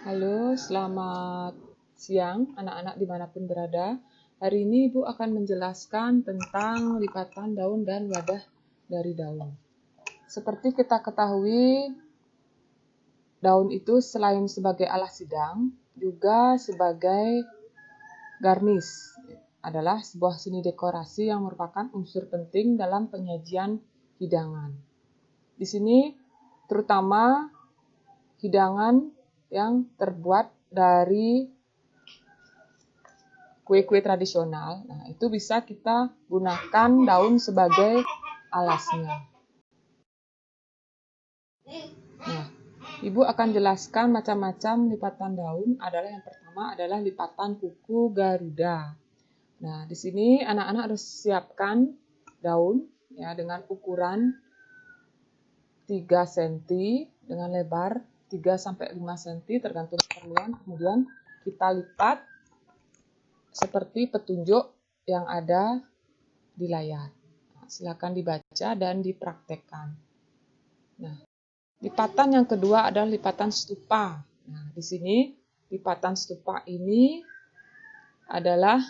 Halo, selamat siang anak-anak dimanapun berada. Hari ini Ibu akan menjelaskan tentang lipatan daun dan wadah dari daun. Seperti kita ketahui, daun itu selain sebagai alas sidang, juga sebagai garnis. Adalah sebuah seni dekorasi yang merupakan unsur penting dalam penyajian hidangan. Di sini terutama hidangan yang terbuat dari kue-kue tradisional. Nah, itu bisa kita gunakan daun sebagai alasnya. Nah, Ibu akan jelaskan macam-macam lipatan daun. Yang pertama adalah lipatan kuku Garuda. Nah, di sini anak-anak harus siapkan daun ya dengan ukuran 3 cm dengan lebar 3-5 cm tergantung keperluan. Kemudian kita lipat seperti petunjuk yang ada di layar. Nah, silakan dibaca dan dipraktekkan. Nah, lipatan yang kedua adalah lipatan stupa. Nah, di sini lipatan stupa ini adalah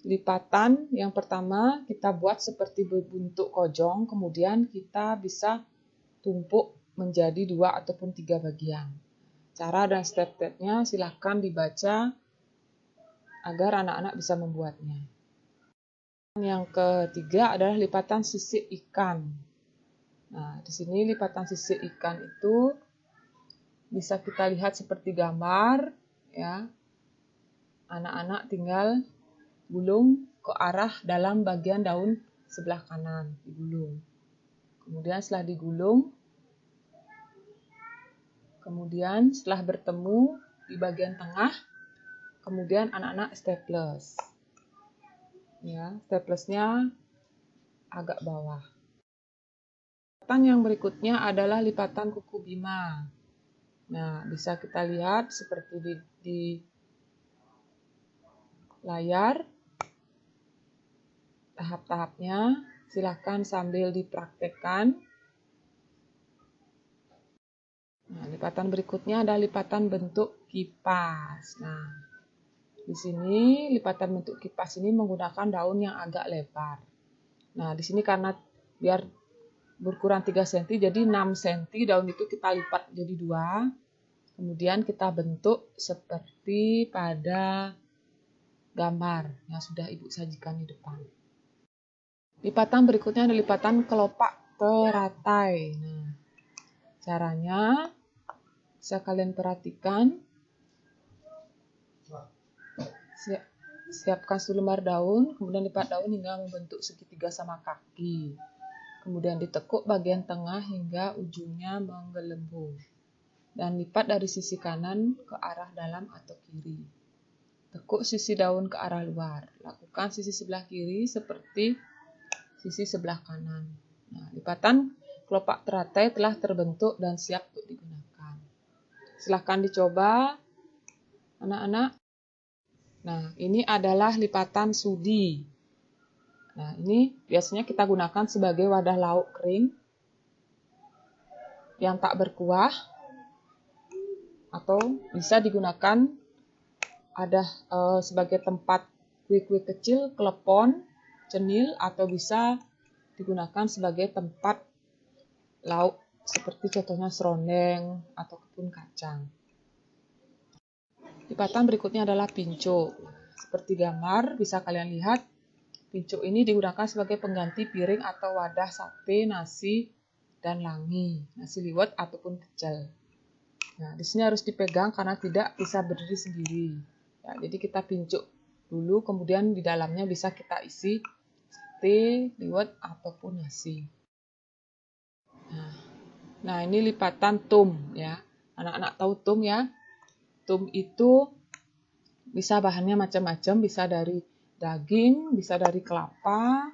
lipatan yang pertama kita buat seperti berbentuk kojong, kemudian kita bisa tumpuk menjadi 2 ataupun 3 bagian. Cara dan step-stepnya silakan dibaca agar anak-anak bisa membuatnya. Yang ketiga adalah lipatan sisik ikan. Nah, di sini lipatan sisik ikan itu bisa kita lihat seperti gambar, ya. Anak-anak tinggal gulung ke arah dalam bagian daun sebelah kanan, digulung. Kemudian setelah digulung, kemudian setelah bertemu di bagian tengah, kemudian anak-anak staples. Ya, staplesnya agak bawah. Lipatan yang berikutnya adalah lipatan kuku bima. Nah, bisa kita lihat seperti di layar tahap-tahapnya. Silakan sambil dipraktekkan. Nah, lipatan berikutnya adalah lipatan bentuk kipas. Nah, di sini lipatan bentuk kipas ini menggunakan daun yang agak lebar. Nah, di sini karena biar berukuran 3 cm, jadi 6 cm daun itu kita lipat jadi 2. Kemudian kita bentuk seperti pada gambar yang sudah Ibu sajikan di depan. Lipatan berikutnya adalah lipatan kelopak teratai. Nah, caranya bisa kalian perhatikan. Siapkan selembar daun, kemudian lipat daun hingga membentuk segitiga sama kaki. Kemudian ditekuk bagian tengah hingga ujungnya menggelembung. Dan lipat dari sisi kanan ke arah dalam atau kiri. Tekuk sisi daun ke arah luar. Lakukan sisi sebelah kiri seperti sisi sebelah kanan. Nah, lipatan kelopak teratai telah terbentuk dan siap untuk digunakan. Silahkan dicoba, anak-anak. Nah, ini adalah lipatan sudi. Nah, ini biasanya kita gunakan sebagai wadah lauk kering yang tak berkuah, atau bisa digunakan sebagai tempat kue-kue kecil, klepon, cenil, atau bisa digunakan sebagai tempat lauk seperti contohnya serondeng ataupun kacang. Lipatan berikutnya adalah pincuk. Seperti gambar bisa kalian lihat, pincuk ini digunakan sebagai pengganti piring atau wadah sate, nasi, dan langi, nasi liwet ataupun pecel. Nah, di sini harus dipegang karena tidak bisa berdiri sendiri. Ya, jadi kita pincuk dulu, kemudian di dalamnya bisa kita isi sate, liwet, ataupun nasi. Nah, ini lipatan tum ya. Anak-anak tahu tum ya? Tum itu bisa bahannya macam-macam, bisa dari daging, bisa dari kelapa,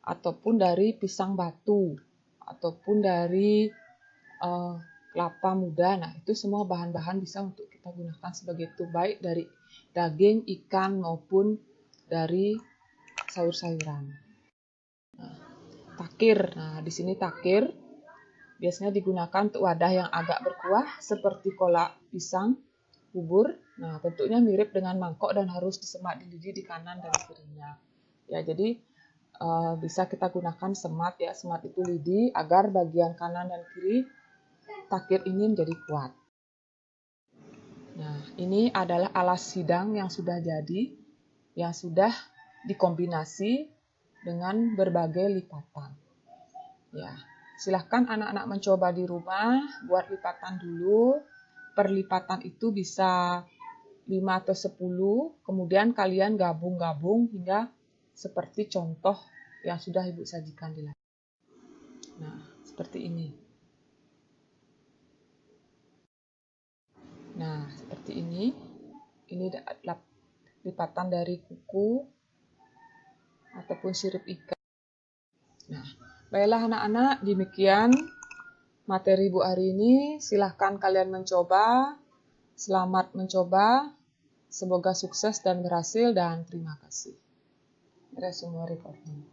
ataupun dari pisang batu, ataupun dari kelapa muda. Nah, itu semua bahan-bahan bisa untuk kita gunakan sebagai tum, baik dari daging, ikan, maupun dari sayur-sayuran. Nah, takir. Nah, di sini takir biasanya digunakan untuk wadah yang agak berkuah seperti kolak pisang bubur. Nah, bentuknya mirip dengan mangkok dan harus disemat di lidi di kanan dan kirinya. Ya, jadi bisa kita gunakan semat ya. Semat itu lidi agar bagian kanan dan kiri takir ini menjadi kuat. Nah, ini adalah alas hidang yang sudah jadi, yang sudah dikombinasi dengan berbagai lipatan. Ya, silahkan anak-anak mencoba di rumah, buat lipatan dulu. Perlipatan itu bisa 5 atau 10, kemudian kalian gabung-gabung hingga seperti contoh yang sudah Ibu sajikan di layar. Nah, seperti ini. Nah, seperti ini. Ini lipatan dari kuku ataupun sirip ikan. Nah, baiklah anak-anak, demikian materi Ibu hari ini. Silahkan kalian mencoba. Selamat mencoba. Semoga sukses dan berhasil, dan terima kasih. Resume recording.